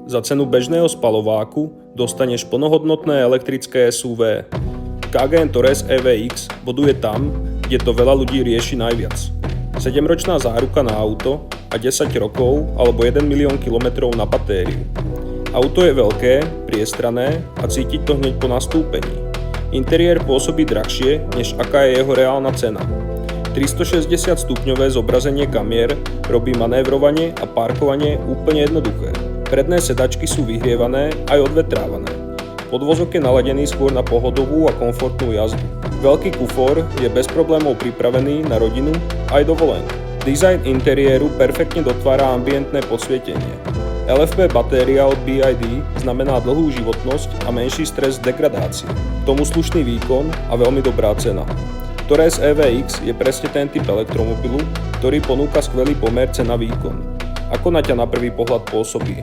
za cenu bežného spalováku dostaneš plnohodnotné elektrické SUV. Cayenne Torres EVX boduje tam, kde to veľa ľudí rieši najviac. 7-ročná záruka na auto a 10 rokov alebo 1 milión kilometrov na batériu. Auto je veľké, priestranné a cítiť to hneď po nastúpení. Interiér pôsobí drahšie, než aká je jeho reálna cena. 360 stupňové zobrazenie kamier robí manévrovanie a parkovanie úplne jednoduché. Predné sedačky sú vyhrievané aj odvetrávané. Podvozok je naladený skôr na pohodovú a komfortnú jazdu. Veľký kufor je bez problémov pripravený na rodinu aj dovolenku. Dizajn interiéru perfektne dotvára ambientné podsvietenie. LFP batéria od BYD znamená dlhú životnosť a menší stres z degradácie. K tomu slušný výkon a veľmi dobrá cena. Torres EVX je presne ten typ elektromobilu, ktorý ponúka skvelý pomer cena výkon. Ako na ťa na prvý pohľad pôsobí?